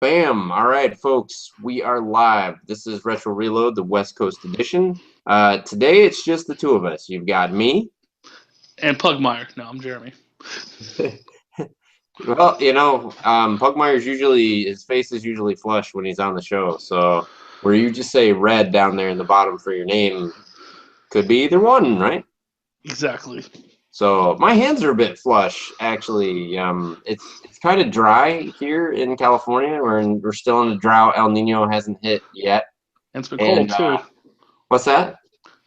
Bam! All right, folks, we are live. This is Retro Reload, the West Coast edition. Today it's just the two of us. You've got me. And Pugmire. No, I'm Jeremy. Well, Pugmire's usually his face is usually flushed when he's on the show. So where you just say red down there in the bottom for your name could be either one, right? Exactly. So my hands are a bit flush, actually. It's kind of dry here in California. We're still in a drought. El Nino hasn't hit yet. And it's been cold And too. what's that?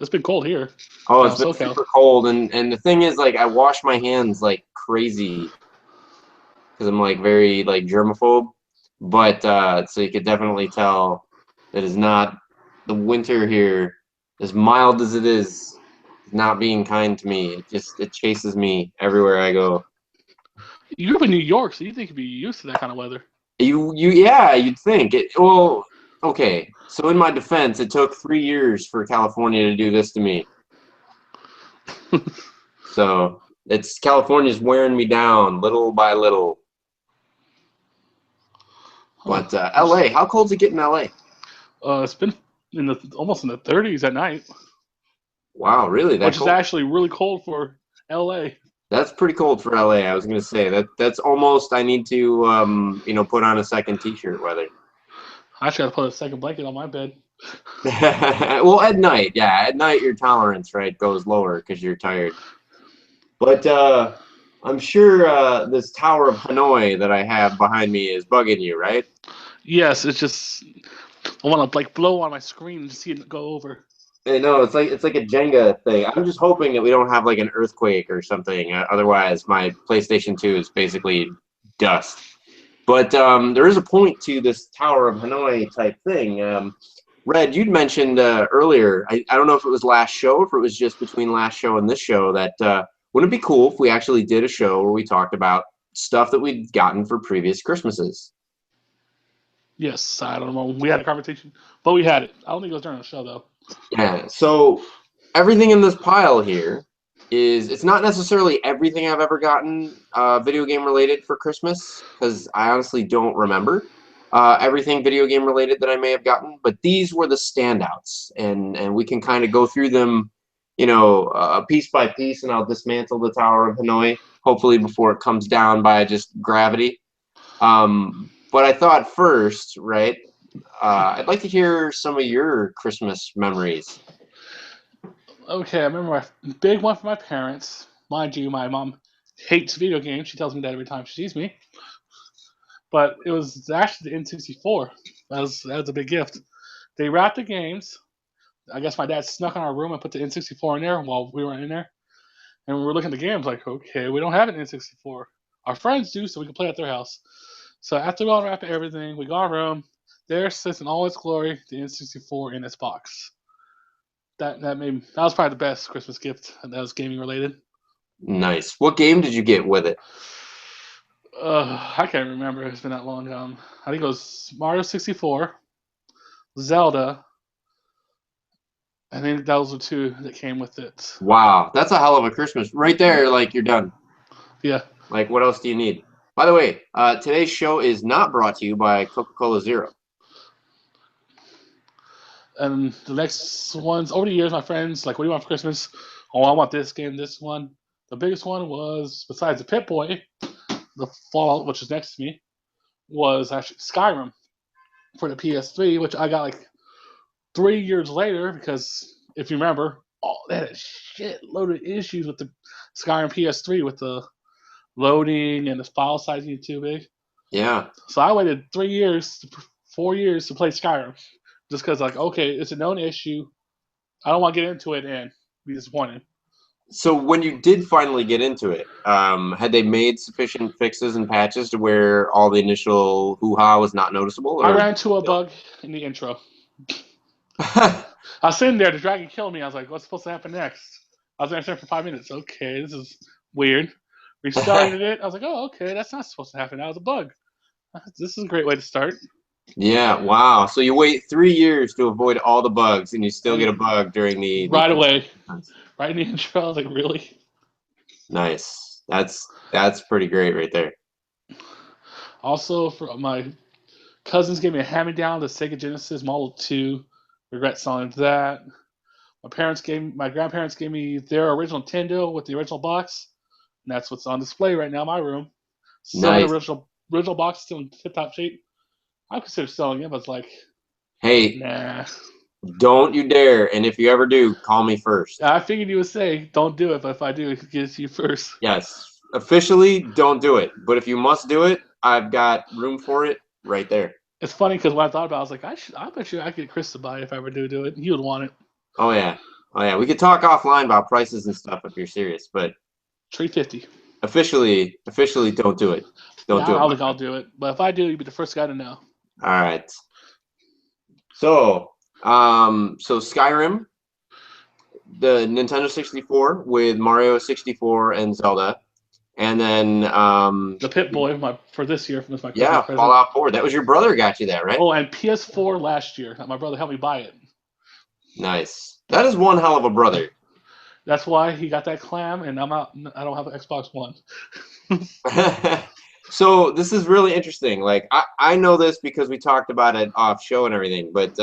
It's been cold here. Oh, Down it's been SoCal. super cold, and the thing is, like, I wash my hands like crazy because I'm like very like germaphobe. But so you could definitely tell it is not the winter here, as mild as it is not being kind to me. It chases me everywhere I go. You grew up in New York, so you think you'd be used to that kind of weather. Yeah, you'd think it. Well, okay. So in my defense, it took 3 years for California to do this to me. So it's California's wearing me down little by little. Huh. But LA, how cold's it get in LA? It's been almost in the 30s at night, Wow, really that which is cold? actually really cold for LA. That's pretty cold for LA. I was gonna say that's almost I need to put on a second t-shirt weather. I actually got to put a second blanket on my bed. Well, at night, yeah, at night your tolerance right goes lower because you're tired. But I'm sure this Tower of Hanoi that I have behind me is bugging you, right? Yes, it's just I want to like blow on my screen and see it go over. I know it's like a Jenga thing. I'm just hoping that we don't have like an earthquake or something. Otherwise, my PlayStation 2 is basically dust. But there is a point to this Tower of Hanoi type thing. Red, you'd mentioned earlier. I don't know if it was last show, or if it was just between last show and this show. That wouldn't it be cool if we actually did a show where we talked about stuff that we'd gotten for previous Christmases? Yes, I don't know. We had a conversation, but we had it. I don't think it was during the show though. Yeah. So everything in this pile here is it's not necessarily everything I've ever gotten video game related for Christmas because I honestly don't remember everything video game related that I may have gotten, but these were the standouts, and we can kind of go through them, piece by piece, and I'll dismantle the Tower of Hanoi hopefully before it comes down by just gravity. But I thought first, right? I'd like to hear some of your Christmas memories. Okay, I remember my big one for my parents. Mind you, my mom hates video games. She tells me that every time she sees me. But it was actually the N64. That was a big gift. They wrapped the games. I guess my dad snuck in our room and put the N64 in there while we were in there. And we were looking at the games like, okay, we don't have an N64. Our friends do, so we can play at their house. So after we all wrapped everything, we go our room. There sits in all its glory the N64 in its box. That was probably the best Christmas gift that was gaming related. Nice. What game did you get with it? I can't remember. It's been that long. I think it was Mario 64, Zelda, I think those were two that came with it. Wow, that's a hell of a Christmas right there. Like you're done. Yeah, Like what else do you need? By the way, today's show is not brought to you by Coca-Cola Zero. and the next ones over the years, my friends like, what do you want for Christmas? Oh, I want this game, this one. The biggest one was besides the Pit Boy, the Fallout, which is next to me, was actually Skyrim for the PS3, which I got like 3 years later because if you remember, they had a shitload of issues with the Skyrim PS3 with the loading and the file size getting too big. Yeah. So I waited 3 years, 4 years to play Skyrim, just because like okay, it's a known issue. I don't want to get into it and be disappointed. So when you did finally get into it, had they made sufficient fixes and patches to where all the initial hoo-ha was not noticeable, I or ran into a still? bug in the intro. I was sitting there, the dragon killed me. I was like, what's supposed to happen next? I was there for 5 minutes. Okay, this is weird. Restarted it. I was like, oh, okay, that's not supposed to happen. That was a bug. This is a great way to start. Yeah. Wow. So you wait 3 years to avoid all the bugs, and you still get a And bug during the right away, cutscenes. right in the intro, I was like, really? Nice. That's pretty great right there. Also, for my Cousins gave me a hand-me-down, the Sega Genesis Model 2. Regret selling that. My grandparents gave me their original Nintendo with the original box, and that's what's on display right now in my room. Still in the Nice. original box, still in tip-top shape. I consider selling it, but it's like, Hey, nah. don't you dare! And if you ever do, call me first. I figured you would say, don't do it, but if I do, it gets you first. Yes, officially, don't do it. But if you must do it, I've got room for it right there. It's funny because when I thought about it, I was like, I bet you I could get Chris to buy it if I ever do it. He would want it. Oh yeah, oh yeah. We could talk offline about prices and stuff if you're serious, but $350. officially, don't do it. Don't Yeah, I do it, don't my think I'll friend. do it. But if I do, you'll be the first guy to know. All right. So, so Skyrim, the Nintendo 64 with Mario 64 and Zelda, and then The Pit Boy for this year was my Christmas yeah, present. Fallout 4. That was your brother got you that, right? Oh, and PS4 last year. My brother helped me buy it. Nice. That is one hell of a brother. That's why he got that clam, and I'm out. I don't have an Xbox One. So this is really interesting. Like I know this because we talked about it off show and everything, but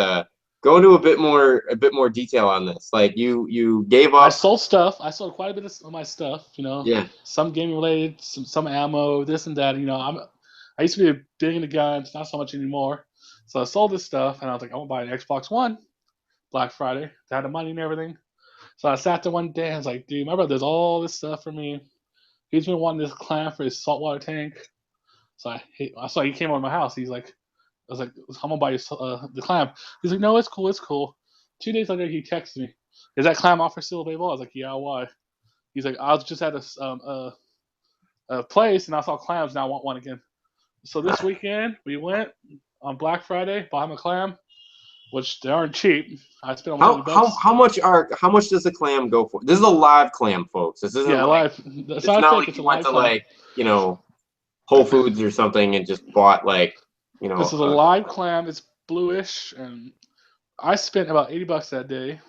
go into a bit more detail on this. Like you gave I up. sold stuff. I sold quite a bit of my stuff. Yeah. Some gaming related, some ammo, this and that. I used to be big into guns, not so much anymore. So I sold this stuff, and I was like, I want to buy an Xbox One. Black Friday, I had the money and everything. So I sat there one day and I was like, dude, my brother does all this stuff for me. He's been wanting this clam for his saltwater tank. So I saw he came over to my house. I was like, I'm gonna buy you the clam. He's like, no, it's cool, it's cool. 2 days later, he texted me, is that clam offer still available? I was like, yeah, why? He's like, I was just at a place and I saw clams and I want one again. So this weekend we went on Black Friday, bought him a clam, which they aren't cheap. I spent almost $80. How much does the clam go for? This is a live clam, folks. This isn't Yeah, like live. So it's I not think like it's a you went live to clam. like Whole Foods or something and just bought like This is a live clam. It's bluish, and I spent about $80 that day.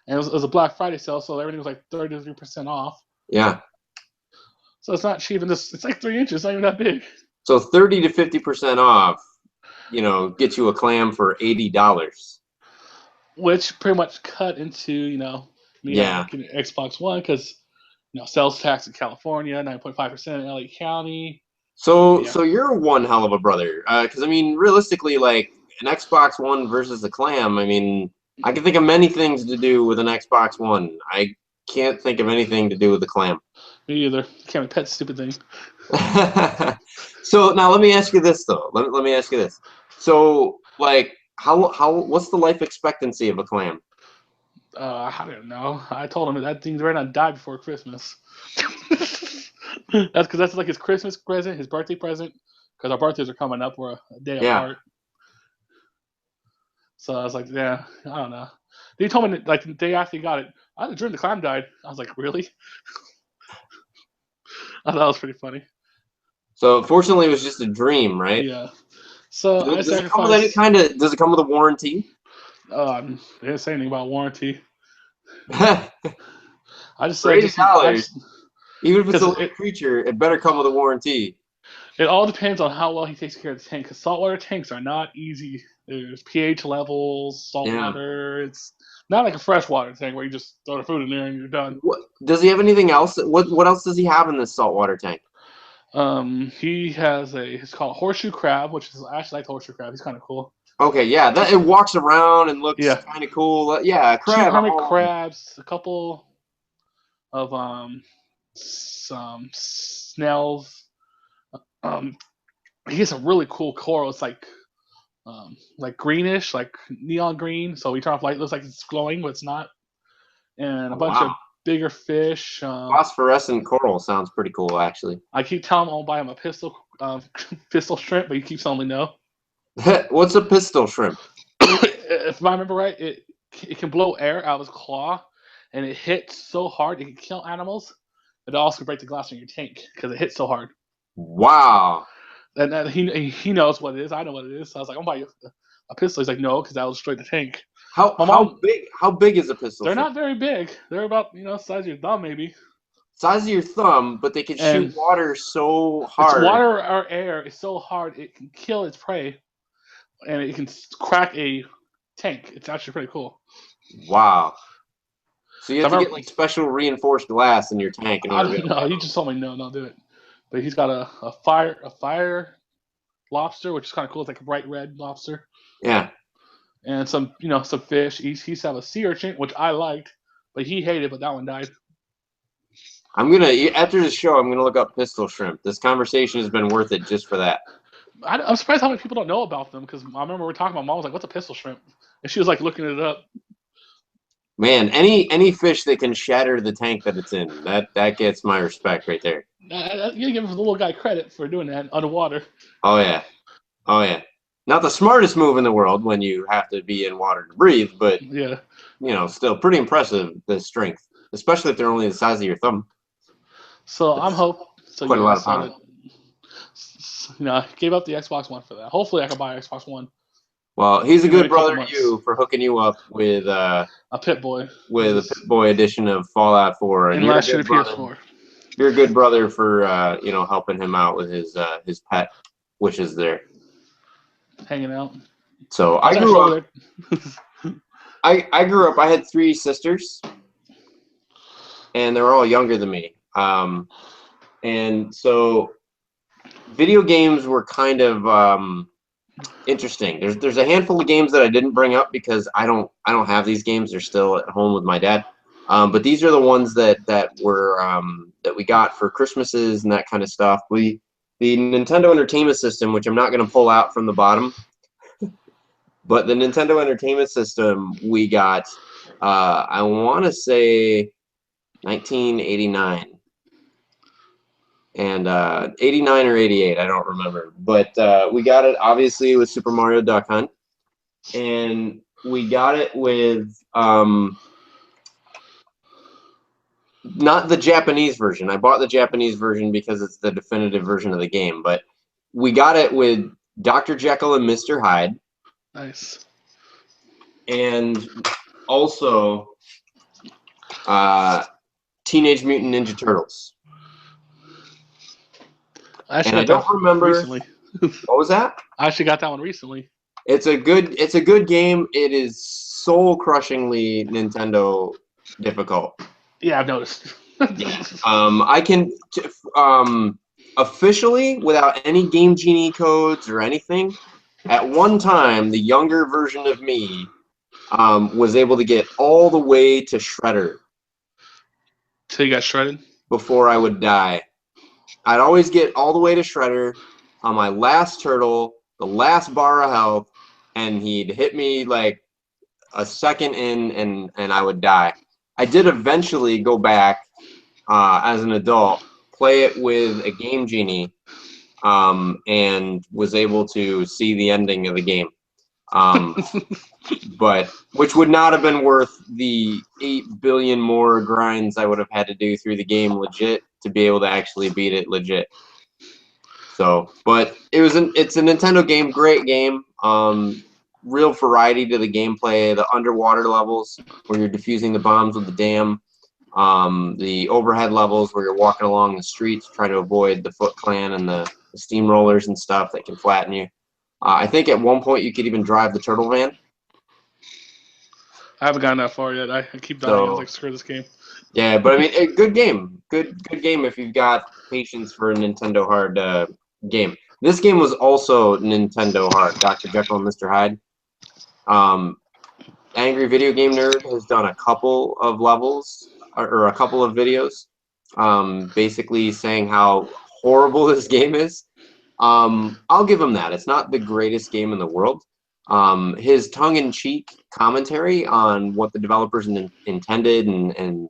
And it was a Black Friday sale, so everything was like 33% off. yeah. So it's not cheap, and it's like 3 inches, not even that big. So 30 to 50% off, gets you a clam for $80. Which pretty much cut into me having Yeah. to get an Xbox One because sales tax in California, 9.5% in LA County. So Yeah, you're one hell of a brother. Because I mean, realistically, like an Xbox One versus a clam. I mean, I can think of many things to do with an Xbox One. I can't think of anything to do with the clam. me either. Can't pet stupid thing. So now let me ask you this though. Let me ask you this. So like, what's the life expectancy of a clam? I don't know. I told him that thing's ready to die before Christmas. That's like his Christmas present, his birthday present, because our birthdays are coming up. We're a day Yeah. apart. So I was like, yeah, I don't know. He told me like the day after he got it, I dreamed the clam died. I was like, really? I thought it was pretty funny. So fortunately, it was just a dream, right? Yeah. So I Does it come with any sacrificed. kind of? Does it come with a warranty? They didn't say anything about warranty. For I just said $80, even if it's a because living creature, it better come with a warranty. it all depends on how well he takes care of the tank. Because saltwater tanks are not easy. There's pH levels, salt Yeah. water. It's not like a freshwater tank where you just throw the food in there and you're done. What does he have anything else? What else does he have in this saltwater tank? He has it's called horseshoe crab, which is I actually like the horseshoe crab. He's kind of cool. Okay, yeah, that it walks around and looks Yeah, kind of cool. Yeah, a two crab. I'm hermit all in. crabs, a couple of some snails. Um, he has a really cool coral. It's like greenish, like neon green. So we turn off light, it looks like it's glowing, but it's not. And a Oh, bunch of wow, bigger fish. phosphorescent coral sounds pretty cool, actually. I keep telling him I'll buy him a pistol shrimp, but he keeps telling me no. What's a pistol shrimp? If I remember right, it can blow air out of its claw, and it hits so hard it can kill animals. It also can break the glass in your tank because it hits so hard. Wow. And he knows what it is. I know what it is. So I was like, I'm gonna buy you a pistol. He's like, no, because that will destroy the tank. How My mom, how big is a pistol they're shrimp? not very big. They're about size of your thumb maybe. Size of your thumb, but they can shoot And water so it's hard. water or air. It's so hard it can kill its prey. and it can crack a tank. It's actually pretty cool. Wow. So you So have I to get remember, like special reinforced glass in your tank in I order to be don't able to know. have He them. just told me no, don't do it. But he's got a fire lobster, which is kind of cool. It's like a bright red lobster, Yeah. and some fish. He used to have a sea urchin, which I liked, but he hated. But that one died. After this show, I'm gonna look up pistol shrimp. This conversation has been worth it just for that. I'm surprised how many people don't know about them because I remember we were talking about. Mom was like, "What's a pistol shrimp?" And she was like looking it up. Man, any fish that can shatter the tank that it's in, that gets my respect right there. You give the little guy credit for doing that underwater. Oh yeah. Oh yeah. Not the smartest move in the world when you have to be in water to breathe, but Yeah. still pretty impressive, the strength, especially if they're only the size of your thumb. So I'm That's hope. So quite a yeah. lot of So power. that I gave up the Xbox One for that. Hopefully, I can buy an Xbox One Well, he's a in maybe good a couple brother to months. you for hooking you up with A Pit Boy. a Pip-Boy edition of Fallout 4, and And you're a last year good the brother. PS4. You're a good brother for helping him out with his pet wishes there. Hanging out. So I was I grew actually up. over there. I grew up. I had 3 sisters, and they were all younger than me. And so video games were kind of interesting. There's a handful of games that I didn't bring up because I don't have these games. They're still at home with my dad. But these are the ones that were that we got for Christmases and that kind of stuff. The Nintendo Entertainment System, which I'm not going to pull out from the bottom, but the Nintendo Entertainment System we got. I want to say 1989. And 89 or 88, I don't remember. But we got it, obviously, with Super Mario Duck Hunt. And we got it with not the Japanese version. I bought the Japanese version because it's the definitive version of the game. But we got it with Dr. Jekyll and Mr. Hyde. Nice. And also Teenage Mutant Ninja Turtles. I And I actually got don't that remember. recently. What was that? I actually got that one recently. It's a good game. It is soul crushingly Nintendo difficult. Yeah, I've noticed. I can officially, without any Game Genie codes or anything, at one time the younger version of me was able to get all the way to Shredder So you got shredded? before I would die. I'd always get all the way to Shredder on my last turtle, the last bar of health, and he'd hit me like a second in, and I would die. I did eventually go back as an adult, play it with a Game Genie, and was able to see the ending of the game. But which would not have been worth the 8 billion more grinds I would have had to do through the game legit to be able to actually beat it legit. So, but it's a Nintendo game, great game. Real variety to the gameplay, the underwater levels where you're defusing the bombs with the dam, the overhead levels where you're walking along the streets trying to avoid the Foot Clan and the steamrollers and stuff that can flatten you. I think at one point you could even drive the turtle van. I haven't gotten that far yet. I keep dying. I was So like, screw this game. yeah, but I mean, a good game, good game if you've got patience for a Nintendo hard game. This game was also Nintendo hard. Dr. Jekyll and Mr. Hyde. Angry Video Game Nerd has done a couple of levels or a couple of videos, basically saying how horrible this game is. I'll give him that. It's not the greatest game in the world. His tongue-in-cheek commentary on what the developers intended and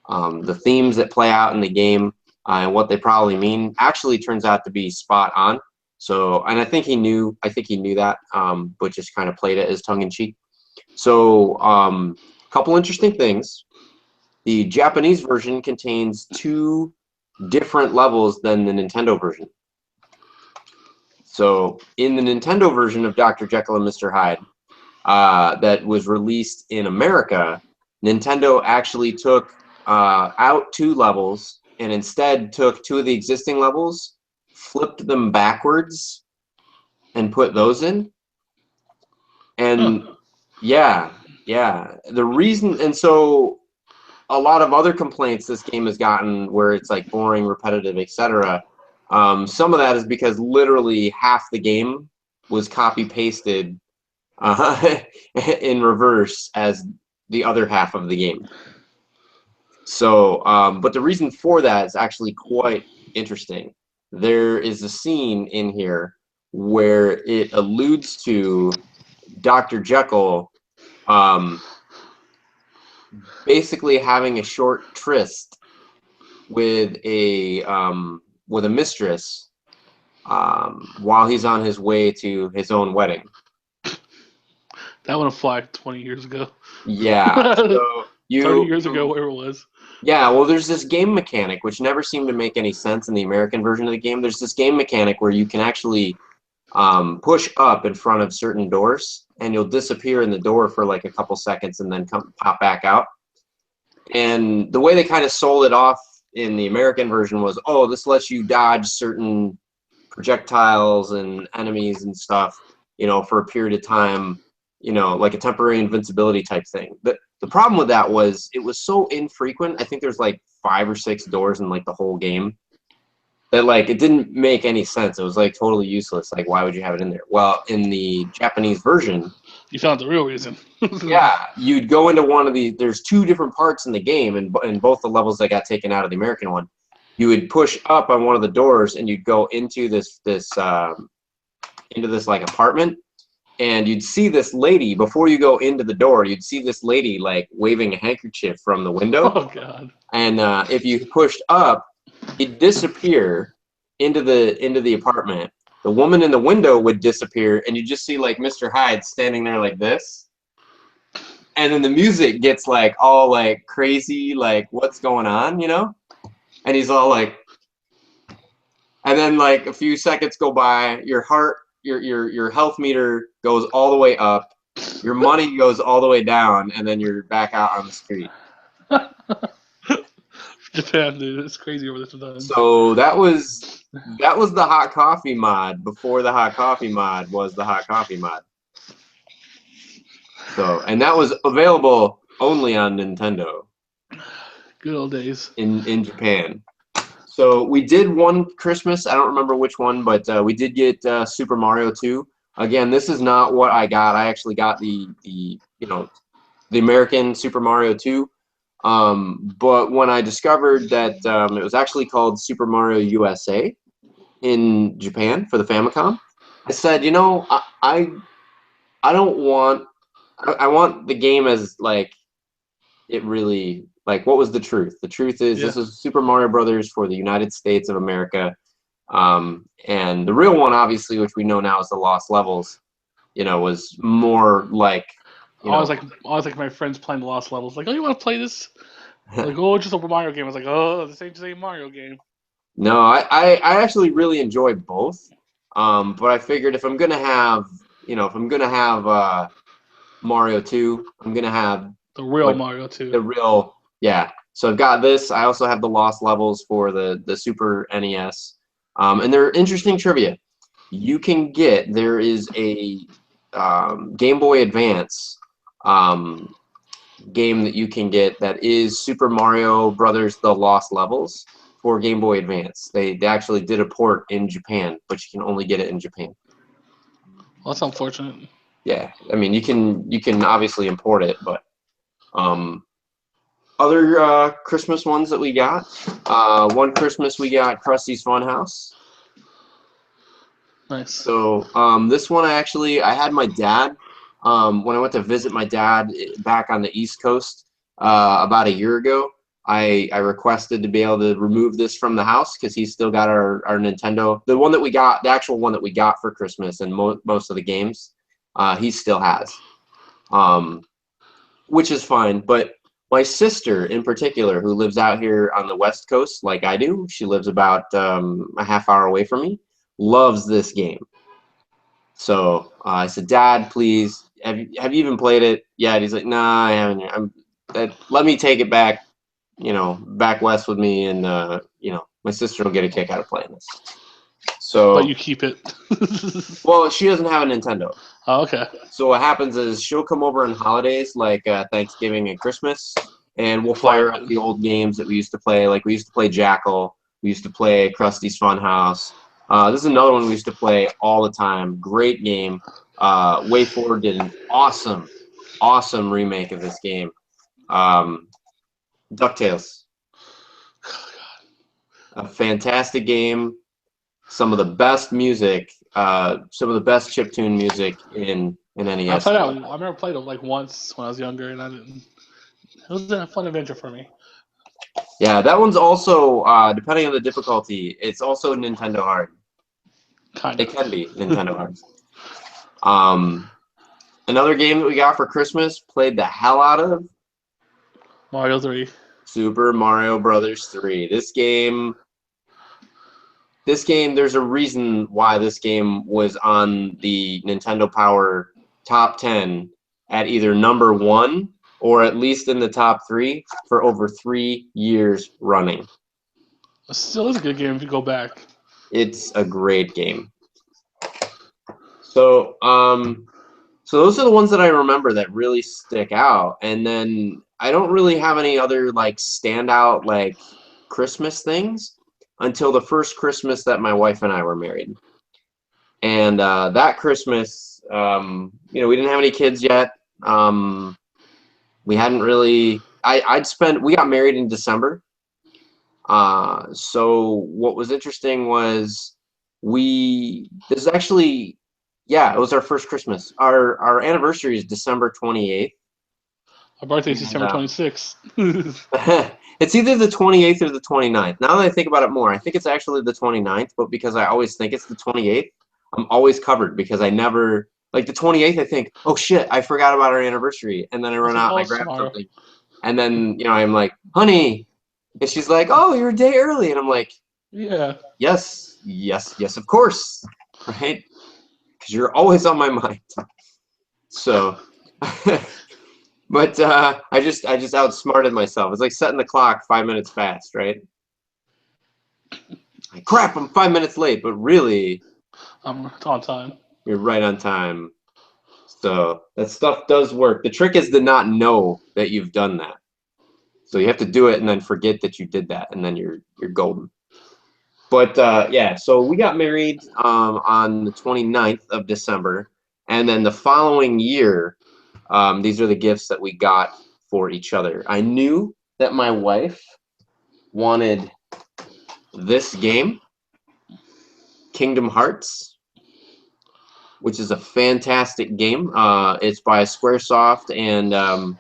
the themes that play out in the game and what they probably mean actually turns out to be spot on. So, and I think he knew that, but just kind of played it as tongue-in-cheek. So, a couple interesting things. The Japanese version contains 2 different levels than the Nintendo version. So, in the Nintendo version of Dr. Jekyll and Mr. Hyde, that was released in America, Nintendo actually took out 2 levels and instead took 2 of the existing levels, flipped them backwards, and put those in. And Huh. yeah, the reason, and so a lot of other complaints this game has gotten where it's like boring, repetitive, etc. Some of that is because literally half the game was copy pasted in reverse as the other half of the game. So, but the reason for that is actually quite interesting. There is a scene in here where it alludes to Dr. Jekyll basically having a short tryst with a mistress while he's on his way to his own wedding. That would have flagged 20 years ago. Yeah. So 30 years ago, whatever it was. yeah, well, there's this game mechanic which never seemed to make any sense in the American version of the game. There's this game mechanic where you can actually push up in front of certain doors, and you'll disappear in the door for like a couple seconds and then pop back out. And the way they kind of sold it off in the American version was, oh, this lets you dodge certain projectiles and enemies and stuff, for a period of time, like a temporary invincibility type thing. But the problem with that was it was so infrequent. I think there's like 5 or 6 doors in like the whole game that like it didn't make any sense. It was like totally useless. Like, why would you have it in there? Well, in the Japanese version, You found the real reason. yeah, you'd go into one of the. There's 2 different parts in the game, and in both the levels that got taken out of the American one, you would push up on one of the doors, and you'd go into this like apartment, and you'd see this lady before you go into the door. You'd see this lady like waving a handkerchief from the window, Oh, God. and if you pushed up, it'd disappear into the apartment. The woman in the window would disappear, and you just see like Mr. Hyde standing there like this. And then the music gets like all like crazy, like what's going on, And he's all like, and then like a few seconds go by, your heart, your health meter goes all the way up, your money goes all the way down, and then you're back out on the street. Japan, dude, it's crazy over there sometimes. So that was the hot coffee mod before the hot coffee mod was the hot coffee mod. So, and that was available only on Nintendo. Good old days. In Japan. So we did one Christmas. I don't remember which one, but we did get Super Mario 2. Again, this is not what I got. I actually got the American Super Mario 2. But when I discovered that it was actually called Super Mario USA in Japan for the Famicom, I said, I don't want. I want the game as like it really like what was the truth? The truth is This is Super Mario Brothers for the United States of America, and the real one, obviously, which we know now is the Lost Levels. Was more like. I was like my friends playing the Lost Levels. Like, oh, you want to play this? Like, oh, it's just a Mario game. I was like, oh, the same Mario game. No, I actually really enjoy both, but I figured if I'm gonna have Mario 2, I'm gonna have the real Mario 2. The real, yeah. So I've got this. I also have the Lost Levels for the Super NES, and they're interesting trivia. There is a Game Boy Advance game that you can get that is Super Mario Brothers: The Lost Levels for Game Boy Advance. They actually did a port in Japan, but you can only get it in Japan. Well, that's unfortunate. Yeah, I mean you can obviously import it, but other Christmas ones that we got. One Christmas we got Krusty's Funhouse. Nice. So this one I had my dad when I went to visit my dad back on the East Coast about a year ago. I requested to be able to remove this from the house because he's still got our Nintendo. The one that we got, the actual one that we got for Christmas, and most of the games, he still has, which is fine. But my sister, in particular, who lives out here on the West Coast like I do, she lives about a half hour away from me, loves this game. So I said, Dad, please, have you even played it? Yeah, and he's like, nah, I haven't. Let me take it back, back west with me, and my sister will get a kick out of playing this. So, but you keep it. well, she doesn't have a Nintendo. Oh, okay. So what happens is she'll come over on holidays like Thanksgiving and Christmas, and we'll Play fire it. up the old games that we used to play. Like we used to play Jackal, we used to play Krusty's Funhouse. This is another one we used to play all the time. Great game. Way Forward did an awesome remake of this game. DuckTales, a fantastic game. Some of the best music, some of the best chiptune music in I NES. played that. I remember played it like once when I was younger, and I didn't. It was a fun adventure for me. Yeah, that one's also, depending on the difficulty, it's also Nintendo hard. Kind It of. can be Nintendo hard. Another game that we got for Christmas, played the hell out of, Mario 3. Super Mario Brothers 3. This game, there's a reason why this game was on the Nintendo Power top 10 at either number 1 or at least in the top 3 for over 3 years running. It still is a good game if you go back. It's a great game. So, so those are the ones that I remember that really stick out. And then I don't really have any other like standout like Christmas things until the first Christmas that my wife and I were married. And that Christmas, you know, we didn't have any kids yet. We hadn't really. We got married in December. So what was interesting was this is actually, yeah, it was our first Christmas. Our anniversary is December 28th. My birthday's December 26th. It's either the 28th or the 29th. Now that I think about it more, I think it's actually the 29th, but because I always think it's the 28th, I'm always covered because I never, like the 28th, I think, oh shit, I forgot about our anniversary. And then I run out and I grab something. And then, you know, I'm like, honey. And she's like, oh, you're a day early. And I'm like, yeah. yes, of course. Right? Because you're always on my mind. So, but I just outsmarted myself. It's like setting the clock 5 minutes fast, right? Like, crap, I'm 5 minutes late, but really, I'm on time. you're right on time. So that stuff does work. The trick is to not know that you've done that. So you have to do it and then forget that you did that, and then you're golden. But yeah, so we got married on the 29th of December, and then the following year, these are the gifts that we got for each other. I knew that my wife wanted this game, Kingdom Hearts, which is a fantastic game. It's by Squaresoft, and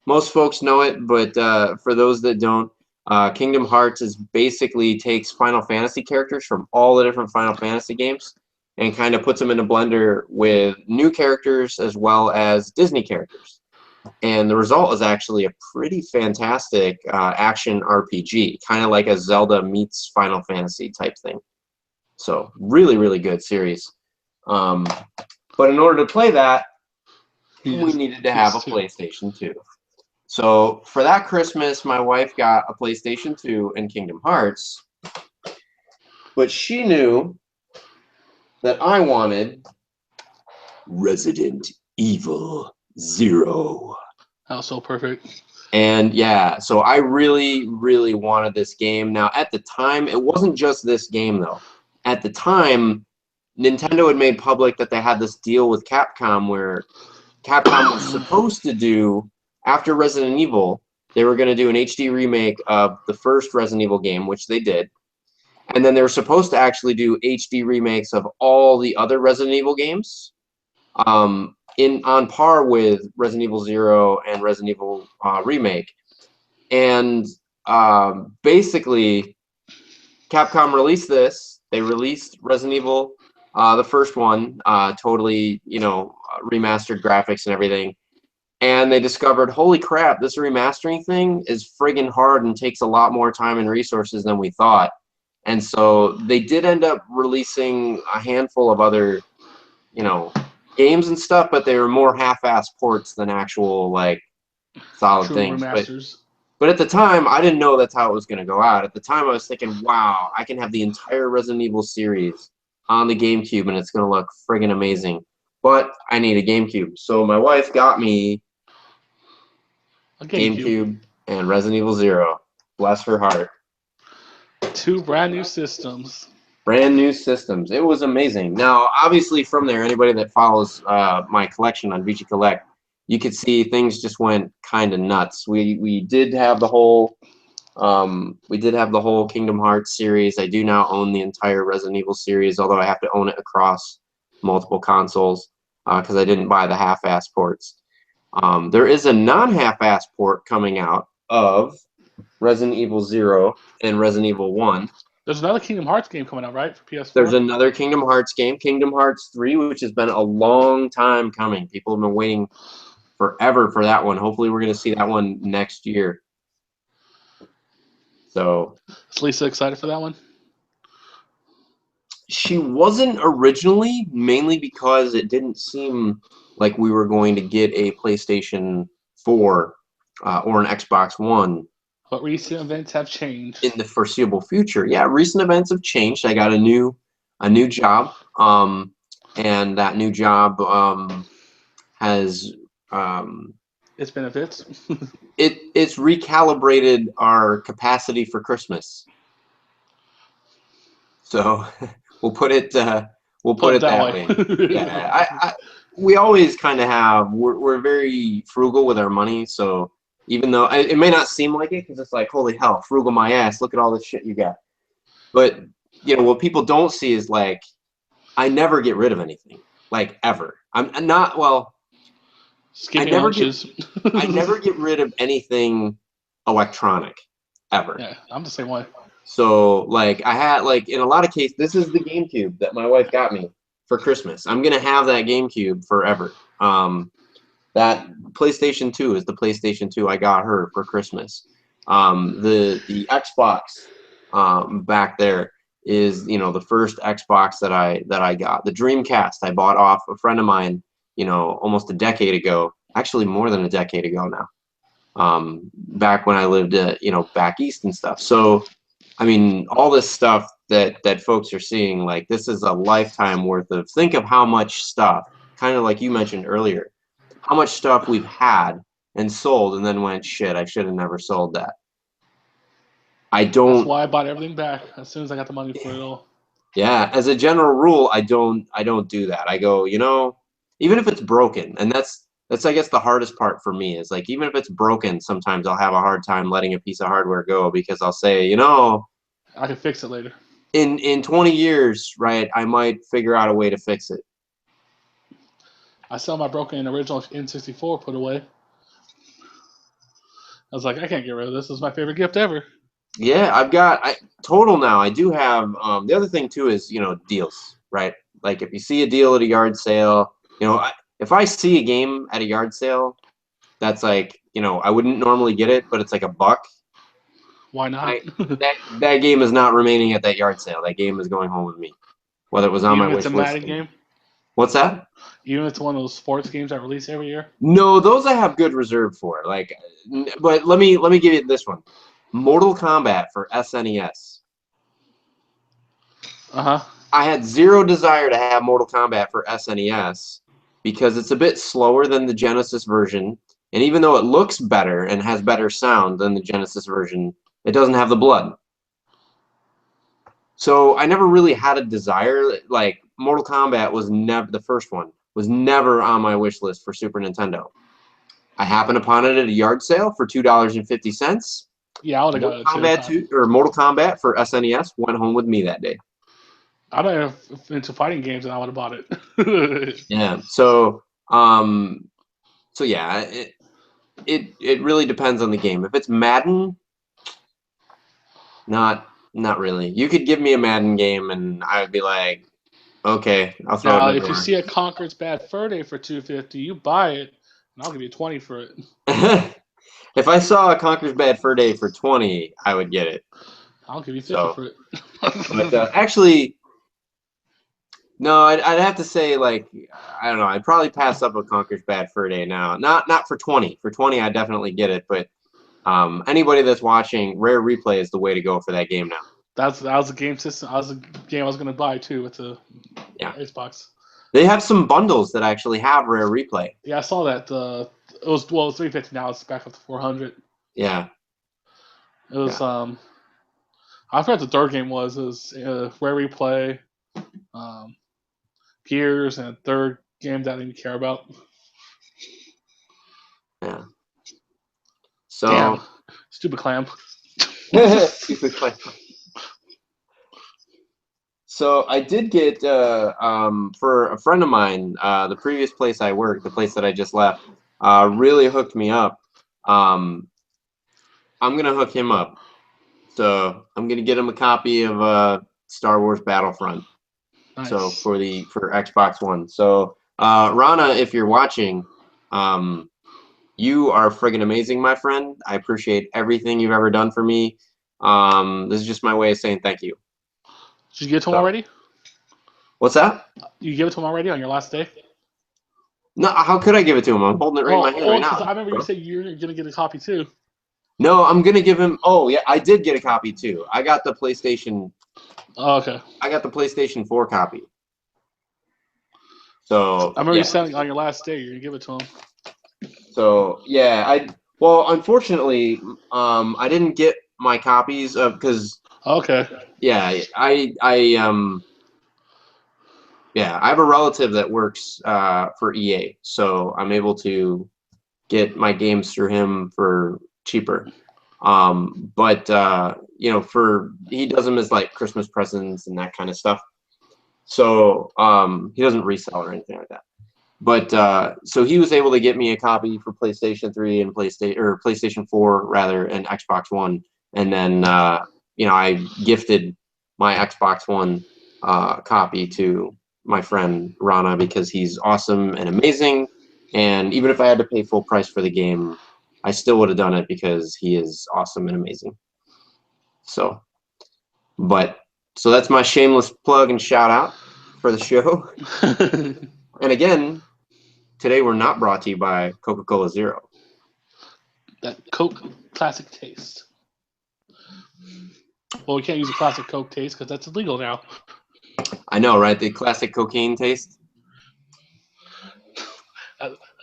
most folks know it, but for those that don't, Kingdom Hearts is basically takes Final Fantasy characters from all the different Final Fantasy games and kind of puts them in a blender with new characters as well as Disney characters. And the result is actually a pretty fantastic action RPG, kind of like a Zelda meets Final Fantasy type thing. So really, really good series. But in order to play that, we needed to have a PlayStation 2. So for that Christmas, my wife got a PlayStation 2 and Kingdom Hearts, but she knew that I wanted Resident Evil 0. That was so perfect. And yeah, so I really, really wanted this game. Now, at the time, it wasn't just this game, though. At the time, Nintendo had made public that they had this deal with Capcom where Capcom was supposed to do, after Resident Evil, they were going to do an HD remake of the first Resident Evil game, which they did. And then they were supposed to actually do HD remakes of all the other Resident Evil games, on par with Resident Evil 0 and Resident Evil Remake. And basically, Capcom released this. They released Resident Evil, the first one, totally, you know, remastered graphics and everything. And they discovered, holy crap, this remastering thing is friggin' hard and takes a lot more time and resources than we thought. And so they did end up releasing a handful of other, you know, games and stuff, but they were more half-ass ports than actual, like, solid things. But at the time, I didn't know that's how it was going to go out. At the time, I was thinking, wow, I can have the entire Resident Evil series on the GameCube, and it's going to look friggin' amazing. but I need a GameCube. So my wife got me A GameCube. GameCube and Resident Evil 0. Bless her heart. 2 brand new systems. Brand new systems. It was amazing. Now, obviously, from there, anybody that follows my collection on VG Collect, you could see things just went kind of nuts. We did have the whole Kingdom Hearts series. I do now own the entire Resident Evil series, although I have to own it across multiple consoles because I didn't buy the half-ass ports. There is a non-half-ass port coming out of Resident Evil 0 and Resident Evil 1. There's another Kingdom Hearts game coming out, right, for PS4? There's another Kingdom Hearts game, Kingdom Hearts 3, which has been a long time coming. People have been waiting forever for that one. Hopefully we're going to see that one next year. So, is Lisa excited for that one? She wasn't originally, mainly because it didn't seem like we were going to get a PlayStation 4 or an Xbox One. But recent events have changed. In the foreseeable future. Yeah, recent events have changed. I got a new job, and that new job has its benefits. it's recalibrated our capacity for Christmas. So we'll put it that way. Yeah, we always kind of have. We're very frugal with our money, so. Even though it may not seem like it, because it's like, holy hell, frugal my ass, look at all this shit you got. But, what people don't see is, like, I never get rid of anything. Like, ever. I'm not, well, Skipping lunches. I never get rid of anything electronic, ever. Yeah, I'm the same way. So, like, I had, like, in a lot of cases, this is the GameCube that my wife got me for Christmas. I'm going to have that GameCube forever. That PlayStation 2 is the PlayStation 2 I got her for Christmas. The Xbox back there is the first Xbox that I got. The Dreamcast I bought off a friend of mine, almost a decade ago. Actually, more than a decade ago now. Back when I lived, back east and stuff. So, I mean, all this stuff that folks are seeing, like this is a lifetime worth of. Think of how much stuff, kind of like you mentioned earlier. How much stuff we've had and sold and then went, shit, I should have never sold that. That's why I bought everything back as soon as I got the money for it all. Yeah, as a general rule, I don't do that. I go, even if it's broken, and that's I guess the hardest part for me is like even if it's broken, sometimes I'll have a hard time letting a piece of hardware go because I'll say, I can fix it later. In 20 years, right, I might figure out a way to fix it. I saw my broken original N64 put away. I was like, I can't get rid of this. This is my favorite gift ever. Yeah, I've got total now. I do have the other thing too is deals, right? Like if you see a deal at a yard sale, if I see a game at a yard sale, that's like I wouldn't normally get it, but it's like $1. Why not? That game is not remaining at that yard sale. That game is going home with me, whether it was on my wish list. It's a Madden game. What's that? Even if it's one of those sports games that release every year? No, those I have good reserve for. Like, but let me give you this one. Mortal Kombat for SNES. Uh-huh. I had zero desire to have Mortal Kombat for SNES because it's a bit slower than the Genesis version. And even though it looks better and has better sound than the Genesis version, it doesn't have the blood. So I never really had a desire. Like, Mortal Kombat was never, the first one, was never on my wish list for Super Nintendo. I happened upon it at a yard sale for $2.50. Yeah, I would have got it too. Mortal Kombat for SNES went home with me that day. I'm not into fighting games, and I would have bought it. Yeah. So yeah, it really depends on the game. If it's Madden, not really. You could give me a Madden game, and I would be like, okay, I'll throw it in the drawer. If you see a Conker's Bad Fur Day for $2.50, you buy it, and I'll give you $20 for it. If I saw a Conker's Bad Fur Day for $20, I would get it. I'll give you $50 for it. But actually, no, I'd have to say, like, I don't know. I'd probably pass up a Conker's Bad Fur Day now. Not for $20. For $20, I'd definitely get it. But anybody that's watching, Rare Replay is the way to go for that game now. That was a game system. That was a game I was going to buy too with the Xbox. They have some bundles that actually have Rare Replay. Yeah, I saw that. It was 350 now. It's back up to 400. Yeah. It was I forgot the third game was. It was Rare Replay, um, Gears, and a third game that I didn't care about. Yeah. Damn, So stupid clam. stupid claim. So I did get for a friend of mine, the previous place I worked, the place that I just left, really hooked me up. I'm gonna hook him up. So I'm gonna get him a copy of Star Wars Battlefront. Nice. So for Xbox One. So Rana, if you're watching, you are friggin' amazing, my friend. I appreciate everything you've ever done for me. This is just my way of saying thank you. Did you give it to him already? What's that? You give it to him already on your last day? No, how could I give it to him? I'm holding it right in my hand right now. I remember you said you're gonna get a copy too. No, I'm gonna give him. Oh yeah, I did get a copy too. I got the PlayStation. Oh, okay. I got the PlayStation 4 copy. So I remember you saying on your last day you're gonna give it to him. So yeah, well, unfortunately, I didn't get my copies of because Okay. yeah, yeah, I have a relative that works for EA, so I'm able to get my games through him for cheaper. But you know, he does them as like Christmas presents and that kind of stuff. So he doesn't resell or anything like that. But so he was able to get me a copy for PlayStation 3 and PlayStation 4 rather, and Xbox One. And then you know, I gifted my Xbox One copy to my friend Rana because he's awesome and amazing. And even if I had to pay full price for the game, I still would have done it because he is awesome and amazing. So, so that's my shameless plug and shout out for the show. And again, today we're not brought to you by Coca-Cola Zero. That Coke classic taste. Well, we can't use a classic Coke taste because that's illegal now. I know, right? The classic cocaine taste.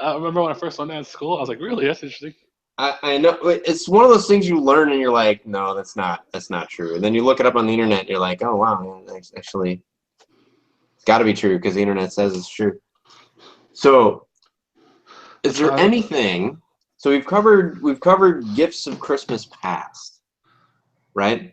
I remember when I first learned that in school. I was like, really? That's interesting. I know it's one of those things you learn and you're like, no, that's not true. And then you look it up on the internet and you're like, oh wow, actually, it's got to be true because the internet says it's true. So, is there anything? So we've covered gifts of Christmas past, right?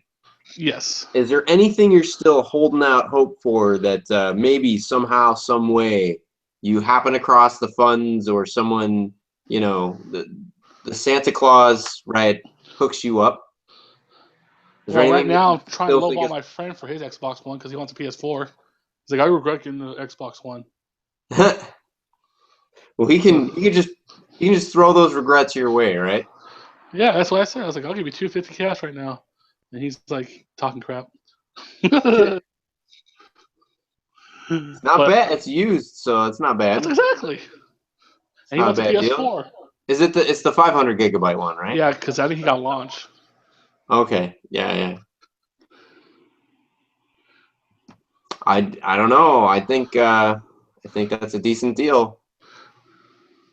Yes. Is there anything you're still holding out hope for that maybe somehow, some way, you happen across the funds or someone, you know, the Santa Claus, right, hooks you up? Well, right now I'm trying to lowball my friend for his Xbox One because he wants a PS4. He's like, I regret getting the Xbox One. Well, he can just throw those regrets your way, right? Yeah, that's what I said. I was like, I'll give you $250 cash right now, and he's like talking crap. It's not bad. It's used, so it's not bad. That's exactly. And he wants a PS4. Is it it's the 500 gigabyte one, right? Yeah, because I think he got launched. Okay. Yeah. I don't know. I think that's a decent deal.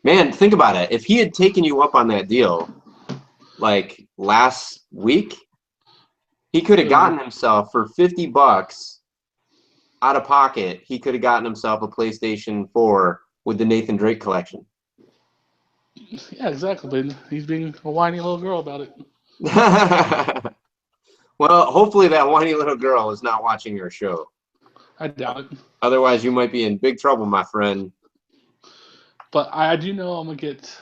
Man, think about it. If he had taken you up on that deal, like last week, he could have gotten himself for $50 out of pocket. He could have gotten himself a PlayStation 4 with the Nathan Drake collection. Yeah, exactly. But he's being a whiny little girl about it. Well, hopefully that whiny little girl is not watching your show. I doubt it. Otherwise, you might be in big trouble, my friend. But I do know I'm gonna get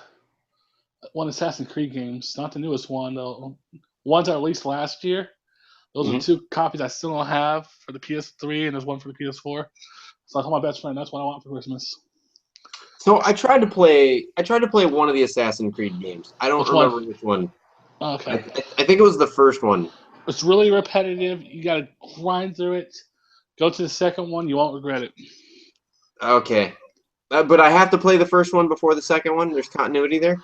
one Assassin's Creed games, not the newest one though. Ones I released last year. Those are 2 copies I still don't have for the PS3, and there's one for the PS4. So I told my best friend that's what I want for Christmas. So I tried to play one of the Assassin's Creed games. I don't remember which one. Okay. I think it was the first one. It's really repetitive. You gotta grind through it. Go to the second one, you won't regret it. Okay. But I have to play the first one before the second one? There's continuity there?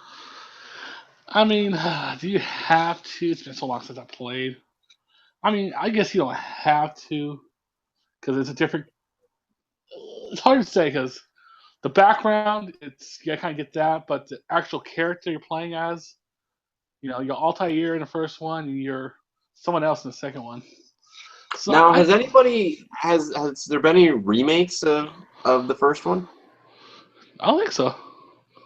I mean, do you have to? It's been so long since I played. I mean, I guess you don't have to, because it's a different. it's hard to say because the background, I kind of get that, but the actual character you're playing as, you're Altair in the first one, and you're someone else in the second one. So Now, has there been any remakes of the first one? I don't think so.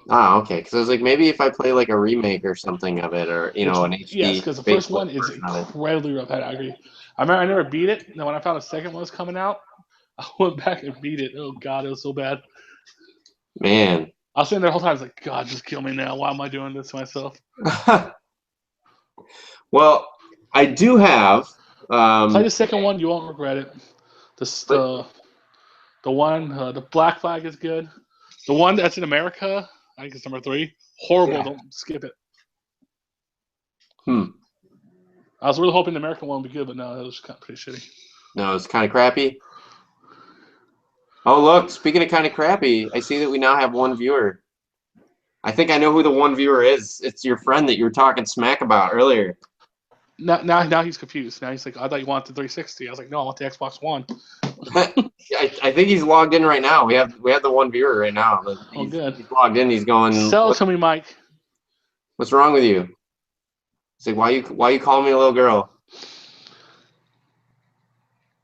Ah, okay. Because I was like, maybe if I play like a remake or something of it, or an Yes, HD because the first one facelift is version of it. incredibly rough. I agree. I remember I never beat it. And then when I found the second one was coming out, I went back and beat it. Oh God, it was so bad. Man. I was sitting there the whole time. I was like, God, just kill me now. Why am I doing this to myself? Well, I do have. Play the second one. You won't regret it. But The one, the Black Flag is good. The one that's in America, I think it's number 3. Horrible. yeah. Don't skip it. Hmm. I was really hoping the American one would be good, but no, it was kind of pretty shitty. No, it's kind of crappy. Oh, look. Speaking of kind of crappy, I see that we now have one viewer. I think I know who the one viewer is. It's your friend that you were talking smack about earlier. Now he's confused. Now he's like, I thought you wanted the 360. I was like, no, I want the Xbox One. I think he's logged in right now. We have the one viewer right now. He's Good. logged in. He's going. Sell it to me, Mike. What's wrong with you? He's like, why you calling me a little girl?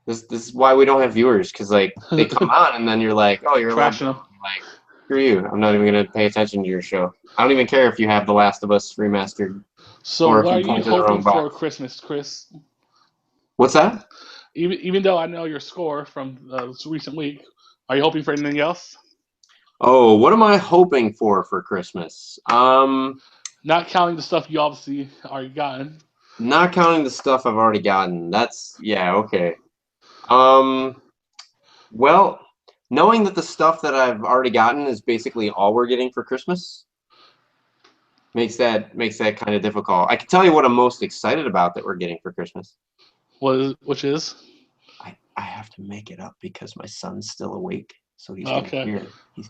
This is why we don't have viewers, because like they come on and then you're like, oh, you're a little Trashing girl. them. I'm like, screw you. I'm not even gonna pay attention to your show. I don't even care if you have The Last of Us remastered So or if what you are you point to the hoping wrong for box. Christmas, Chris? What's that? Even though I know your score from this recent week, are you hoping for anything else? Oh, what am I hoping for Christmas? Not counting the stuff you obviously already gotten. Not counting the stuff I've already gotten. That's okay. Well, knowing that the stuff that I've already gotten is basically all we're getting for Christmas makes that kind of difficult. I can tell you what I'm most excited about that we're getting for Christmas. Which is? I have to make it up because my son's still awake, so he's Okay.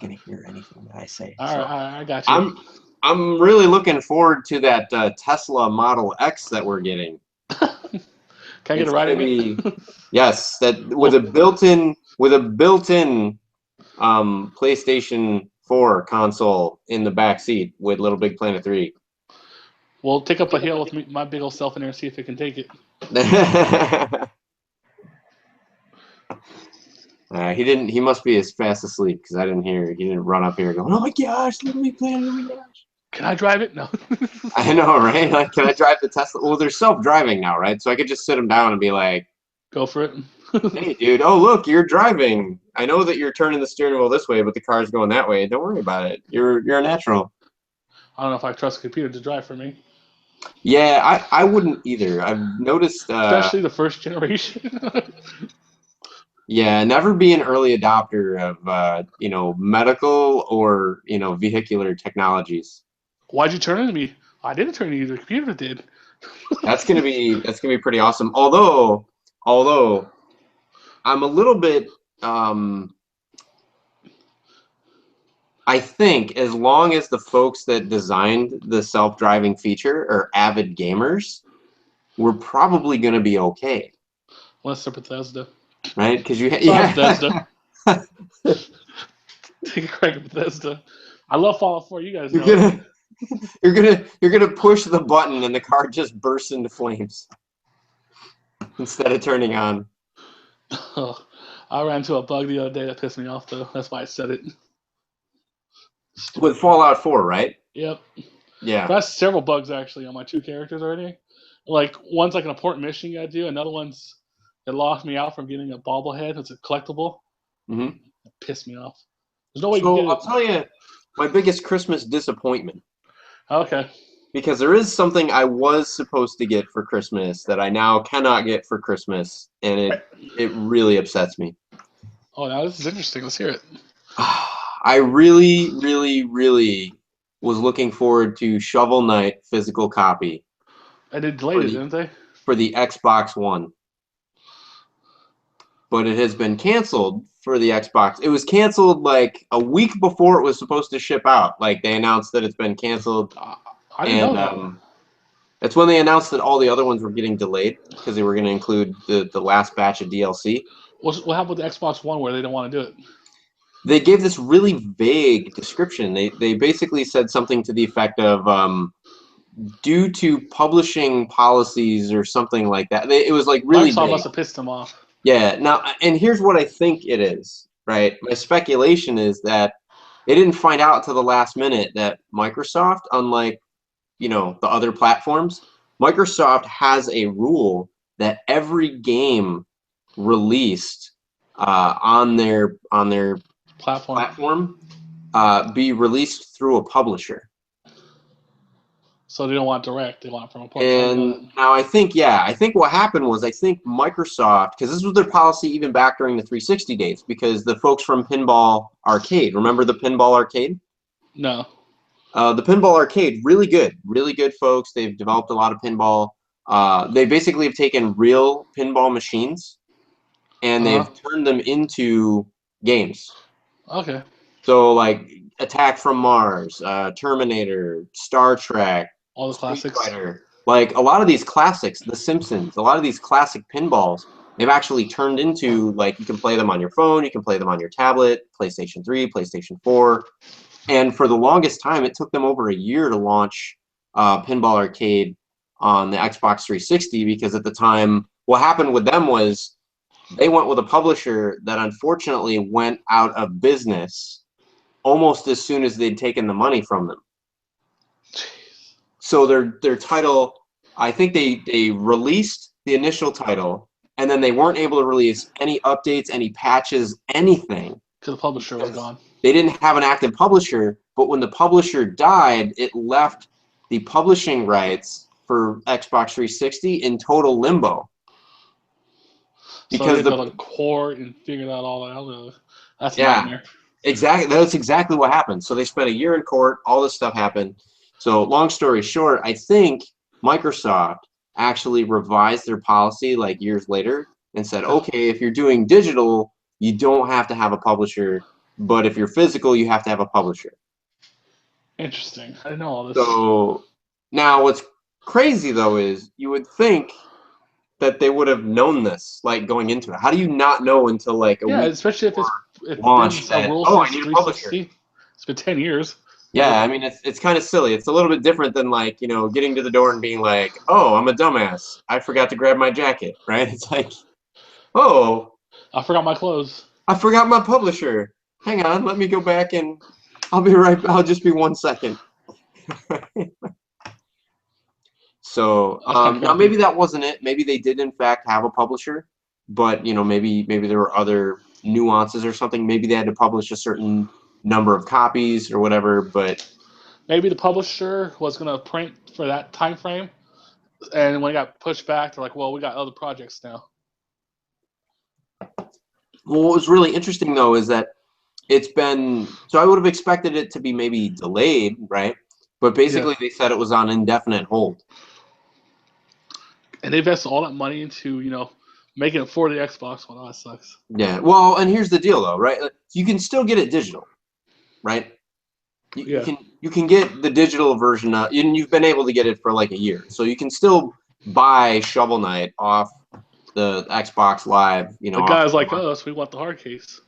gonna hear anything that I say. All So right, I got you. I'm really looking forward to that Tesla Model X that we're getting. Can I get It's a ride gonna in be it? yes, that with a built-in PlayStation 4 console in the back seat with Little Big Planet 3. We'll take up a hill with me, my big old self in there and see if it can take it. He must be as fast asleep because I didn't hear. He didn't run up here going, "Oh my gosh, Little Big Planet! Oh my gosh!" Can I drive it? No. I know, right? Like, can I drive the Tesla? Well, they're self-driving now, right? So I could just sit him down and be like, Go for it. "Hey, dude! Oh, look, you're driving. I know that you're turning the steering wheel this way, but the car's going that way. Don't worry about it. You're a natural." I don't know if I trust a computer to drive for me. Yeah, I wouldn't either. I've noticed. Especially the first generation. Yeah, never be an early adopter of medical or vehicular technologies. Why'd you turn into me? I didn't turn into you. The computer did. That's gonna be pretty awesome. Although I'm a little bit I think as long as the folks that designed the self-driving feature are avid gamers, we're probably gonna be okay. Unless they're Bethesda. Right? Because Sorry, Bethesda. Take a crack at Bethesda. I love Fallout 4. You guys know. You're gonna push the button and the car just bursts into flames instead of turning on. Oh, I ran into a bug the other day that pissed me off, though. That's why I said it. With Fallout 4, right? Yep. Yeah. That's several bugs actually on my 2 characters already. Like one's like an important mission you gotta do. Another one's it locked me out from getting a bobblehead. It's a collectible. Mm-hmm. It pissed me off. There's no way you So can get I'll tell you my biggest Christmas disappointment. Okay. Because there is something I was supposed to get for Christmas that I now cannot get for Christmas, and it really upsets me. Oh, now this is interesting. Let's hear it. I really, really, really was looking forward to Shovel Knight physical copy. And they delayed it, didn't they? For the Xbox One. But it has been canceled for the Xbox. It was canceled like a week before it was supposed to ship out. Like they announced that it's been canceled. I didn't know that. That's when they announced that all the other ones were getting delayed because they were going to include the last batch of DLC. What happened with the Xbox One where they didn't want to do it? they gave this really vague description. They basically said something to the effect of due to publishing policies or something like that. It was like really Microsoft vague. must have pissed them off. Yeah. Now, and here's what I think it is. Right. My speculation is that they didn't find out to the last minute that Microsoft, unlike the other platforms, Microsoft has a rule that every game released on their platform be released through a publisher. So they don't want direct; they want from a partner. And now I think what happened was Microsoft, because this was their policy even back during the 360 days, because the folks from Pinball Arcade, remember the Pinball Arcade? No. The Pinball Arcade, really good folks. They've developed a lot of pinball. They basically have taken real pinball machines and they've turned them into games. Okay. So like Attack from Mars, Terminator, Star Trek, all the classics. Fighter. Like a lot of these classics, The Simpsons, a lot of these classic pinballs, they've actually turned into, like, you can play them on your phone, you can play them on your tablet, PlayStation 3, PlayStation 4. And for the longest time, it took them over a year to launch Pinball Arcade on the Xbox 360, because at the time, what happened with them was they went with a publisher that unfortunately went out of business almost as soon as they'd taken the money from them. So their title, I think they released the initial title, and then they weren't able to release any updates, any patches, anything. Because the publisher was gone. They didn't have an active publisher, but when the publisher died, it left the publishing rights for Xbox 360 in total limbo. Because so they built a core and figured out all that. That's a nightmare. Exactly. That's exactly what happened. So they spent a year in court. All this stuff happened. So long story short, I think Microsoft actually revised their policy like years later and said, okay, if you're doing digital, you don't have to have a publisher, but if you're physical, you have to have a publisher. Interesting. I didn't know all this. So now what's crazy, though, is you would think that they would have known this, like, going into it. How do you not know until, like, a week especially if it's launch been a rule I since need a publisher. It's been 10 years. Yeah, I mean, it's kind of silly. It's a little bit different than, like, getting to the door and being like, oh, I'm a dumbass. I forgot to grab my jacket, right? It's like, oh. I forgot my clothes. I forgot my publisher. Hang on, let me go back and I'll be right back. I'll just be 1 second. So now maybe that wasn't it. Maybe they did, in fact, have a publisher. But, maybe there were other nuances or something. Maybe they had to publish a certain number of copies or whatever, but maybe the publisher was going to print for that time frame, and when it got pushed back, they're like, well, we got other projects now. Well, what was really interesting, though, is that it's been, so I would have expected it to be maybe delayed, right? But basically they said it was on indefinite hold. And they invested all that money into, making it for the Xbox One. Oh, that sucks. Yeah, well, and here's the deal, though, right? You can still get it digital, right? You can get the digital version, and you've been able to get it for like a year. So you can still buy Shovel Knight off the Xbox Live, The guys like us, we want the hard case.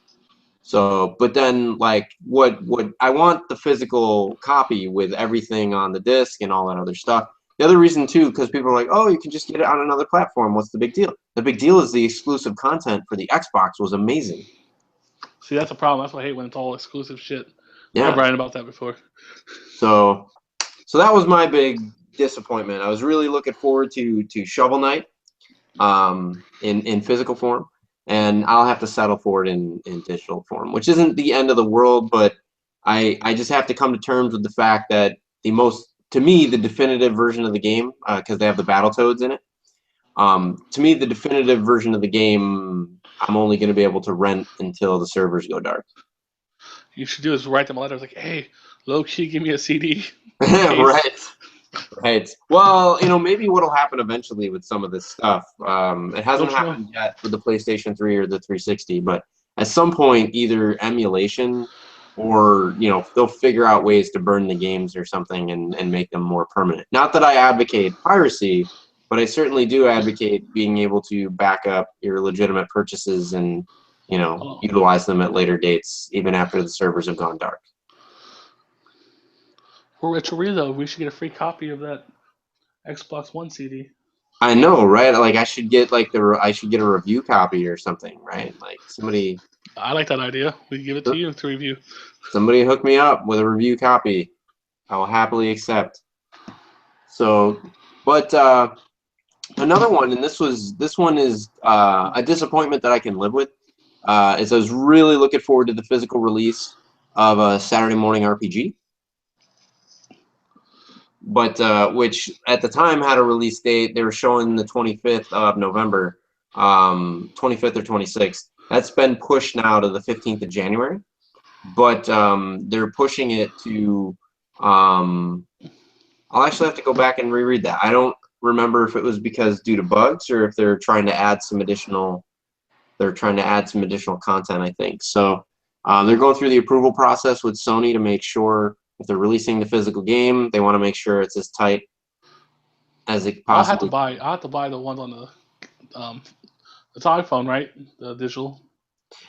So, but then, like, what I want the physical copy with everything on the disc and all that other stuff. The other reason, too, because people are like, oh, you can just get it on another platform. What's the big deal? The big deal is the exclusive content for the Xbox was amazing. See, that's a problem. That's why I hate when it's all exclusive shit. Yeah. I've written about that before. So that was my big disappointment. I was really looking forward to Shovel Knight in physical form, and I'll have to settle for it in digital form, which isn't the end of the world, but I just have to come to terms with the fact that to me, the definitive version of the game, because they have the Battletoads in it, to me, the definitive version of the game, I'm only going to be able to rent until the servers go dark. You should do is write them a letter like, hey, low-key, give me a CD. Right. Well, maybe what'll happen eventually with some of this stuff, it hasn't happened yet with the PlayStation 3 or the 360, but at some point, either emulation or, they'll figure out ways to burn the games or something and make them more permanent. Not that I advocate piracy, but I certainly do advocate being able to back up your legitimate purchases and you know, Oh. utilize them at later dates, even after the servers have gone dark. For Retro Reload, we should get a free copy of that Xbox One CD. I know, right? Like I should get like I should get a review copy or something, right? Like somebody I like that idea. We give it to you to review. somebody hook me up with a review copy. I will happily accept. So, but another one, and this one is a disappointment that I can live with. Is I was really looking forward to the physical release of a Saturday Morning RPG, but which at the time had a release date. They were showing the 25th of November, 25th or 26th. That's been pushed now to the 15th of January, but they're pushing it to. I'll actually have to go back and reread that. I don't remember if it was because due to bugs or if they're trying to add some additional. They're trying to add some additional content, I think. So they're going through the approval process with Sony to make sure if they're releasing the physical game, they want to make sure it's as tight as it I'll have to possibly. buy. I have to buy the ones on the it's iPhone, right? The digital.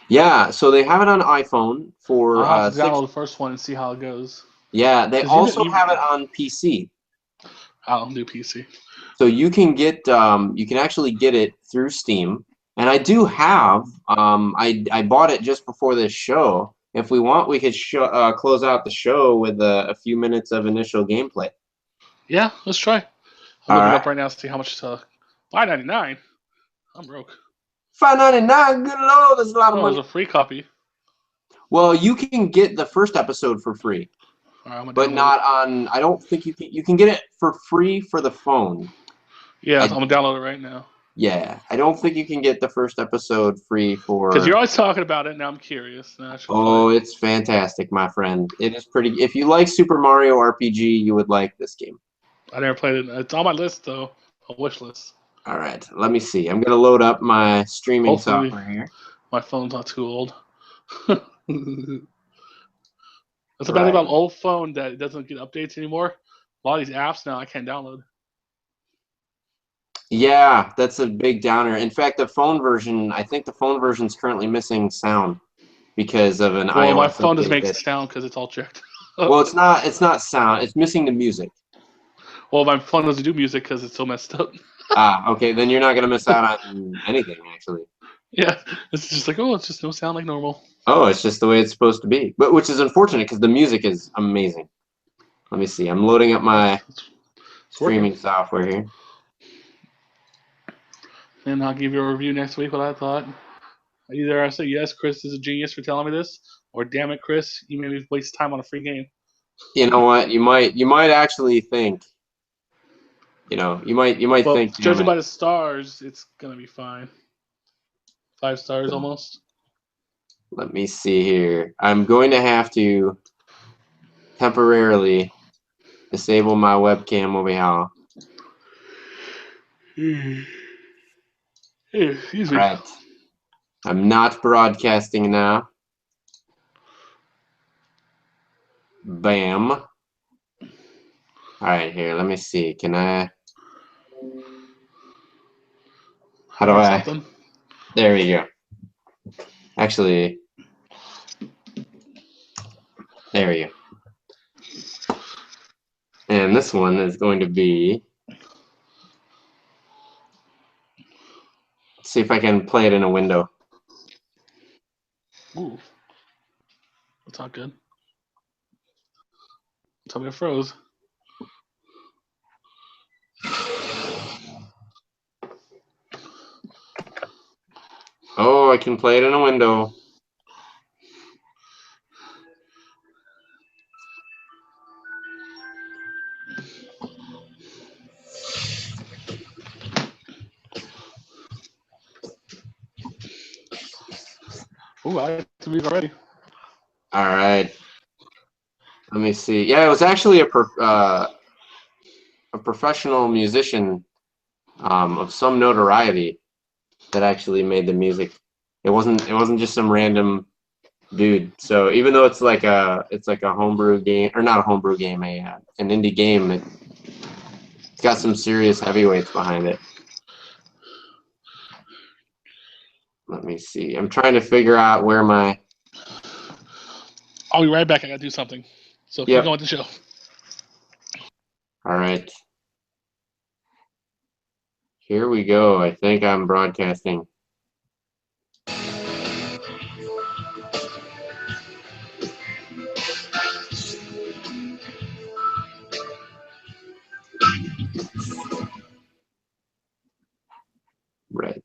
Yeah, so they have it on iPhone for I'll have to six. download the first one and see how it goes. Yeah, they 'Cause also have it on PC. I don't do PC. So you can get you can actually get it through Steam. And I do have I bought it just before this show. If we want, we could close out the show with a few minutes of initial gameplay. Yeah, let's try. I'm All looking right. up right now to see how much it's $5.99. I'm broke. $5.99, good lord, that's a lot of Oh, money. there's a free copy. Well, you can get the first episode for free, All right, I'm gonna but download not it. on. I don't think you can get it for free for the phone. Yeah, I'm I gonna download it right now. Yeah, I don't think you can get the first episode free Because for. you're always talking about it. Now I'm curious. Now I should play Oh, it. it's fantastic, my friend. It is pretty. If you like Super Mario RPG, you would like this game. I never played it. It's on my list though. A wish list. All right, let me see. I'm gonna load up my streaming Hopefully, software here. my phone's not too old. That's the bad thing Right. about old phone that it doesn't get updates anymore. A lot of these apps now I can't download. Yeah, that's a big downer. In fact, the phone version, I think the phone version is currently missing sound because of an Well, my iOS phone doesn't update make that. sound because it's all checked. Well, it's not sound. It's missing the music. Well, my phone doesn't do music because it's so messed up. Ah, okay, then you're not gonna miss out on anything actually. Yeah, it's just like, oh, it's just no sound like normal. Oh, it's just the way it's supposed to be. But which is unfortunate because the music is amazing. Let me see. I'm loading up my It's working. streaming software here. And I'll give you a review next week what I thought. Either I say, yes, Chris is a genius for telling me this, or damn it, Chris, you made me waste time on a free game. You know what? You might actually think. You might But think, damn judging it. by the stars, it's going to be fine. 5 stars almost. Let me see here. I'm going to have to temporarily disable my webcam over here. Excuse All me. right. I'm not broadcasting now. Bam. All right, here. Let me see. Can I? How do I? Something. There we go. Actually, there we go. And this one is going to be. Let's see if I can play it in a window. Ooh, that's not good. Tell me it froze. Oh, I can play it in a window. Ooh, I like the music already. All right. Let me see. Yeah, it was actually a professional musician of some notoriety that actually made the music. It wasn't just some random dude. So even though it's like a homebrew game, or not a homebrew game, an indie game, it's got some serious heavyweights behind it. Let me see. I'm trying to figure out where my... I'll be right back. I gotta do something. So keep Yep. going with the show. All right. Here we go. I think I'm broadcasting. Right.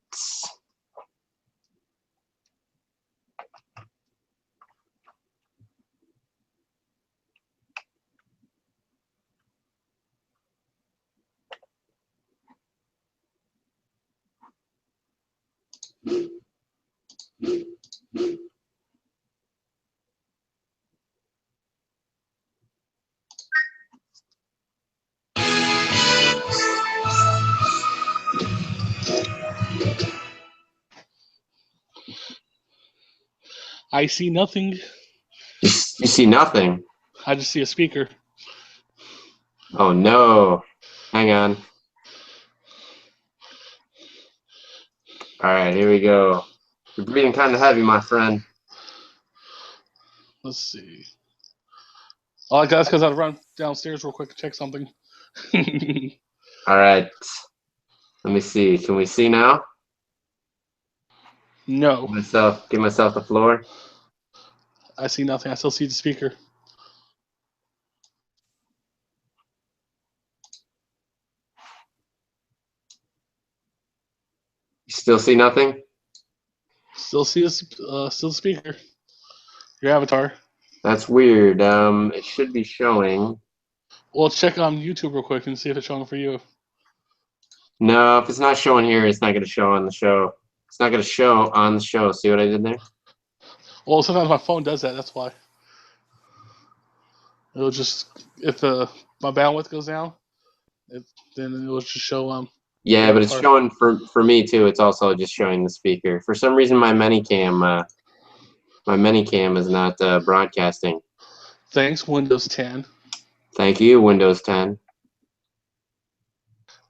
I see nothing. You see nothing. I just see a speaker. Oh no. Hang on. All right, here we go. You're breathing kind of heavy, my friend. Let's see. Oh, that's because I had to run downstairs real quick to check something. All right. Let me see. Can we see now? No. Give myself the floor. I see nothing. I still see the speaker. You still see nothing? Still see still the speaker. Your avatar. That's weird. It should be showing. Well, let's check on YouTube real quick and see if it's showing for you. No, if it's not showing here, it's not going to show on the show. It's not going to show on the show. See what I did there? Well, sometimes my phone does that. That's why. It'll just if my bandwidth goes down, then it'll just show Yeah, the but it's avatar. showing for me too. It's also just showing the speaker. For some reason, my Minicam is not broadcasting. Thanks, Windows 10. Thank you, Windows 10.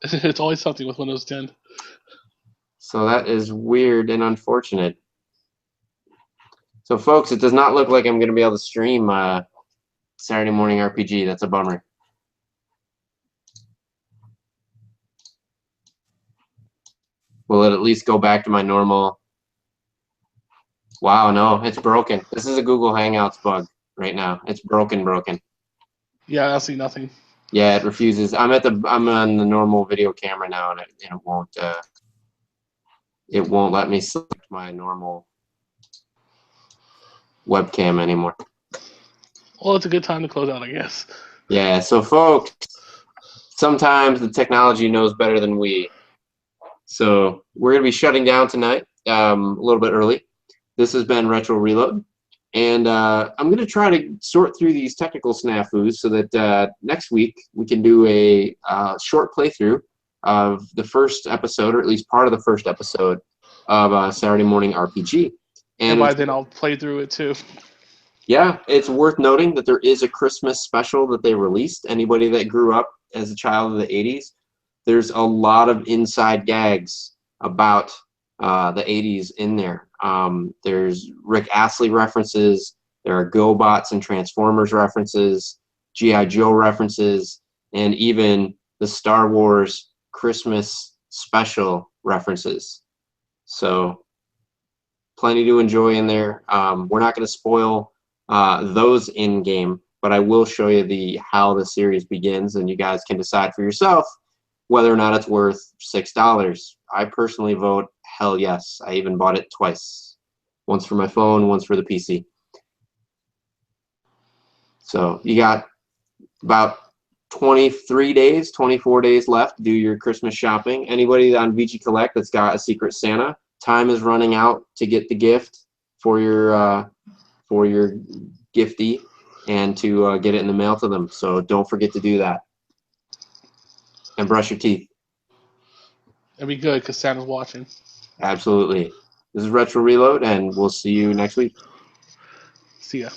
It's always something with Windows 10. So that is weird and unfortunate. So, folks, it does not look like I'm going to be able to stream Saturday Morning RPG. That's a bummer. Will it at least go back to my normal? Wow, no, it's broken. This is a Google Hangouts bug right now. It's broken. Yeah, I see nothing. Yeah, it refuses. I'm on the normal video camera now, and it won't let me select my normal webcam anymore. Well, it's a good time to close out, I guess. Yeah, so folks, sometimes the technology knows better than we. So we're going to be shutting down tonight a little bit early. This has been Retro Reload. And I'm going to try to sort through these technical snafus so that next week we can do a short playthrough of the first episode, or at least part of the first episode of Saturday Morning RPG. And by then I'll play through it too. Yeah, it's worth noting that there is a Christmas special that they released. Anybody that grew up as a child of the 80s, there's a lot of inside gags about the 80s in there. There's Rick Astley references, there are GoBots and Transformers references, G.I. Joe references, and even the Star Wars Christmas special references. So plenty to enjoy in there. We're not going to spoil those in game, but I will show you how the series begins, and you guys can decide for yourself whether or not it's worth $6. I personally vote hell yes. I even bought it twice, once for my phone, once for the PC. So you got about 23 days, 24 days left to do your Christmas shopping. Anybody on VG Collect that's got a Secret Santa, time is running out to get the gift for your giftee and to get it in the mail to them. So don't forget to do that. And brush your teeth. It'll be good because Santa's watching. Absolutely. This is Retro Reload, and we'll see you next week. See ya.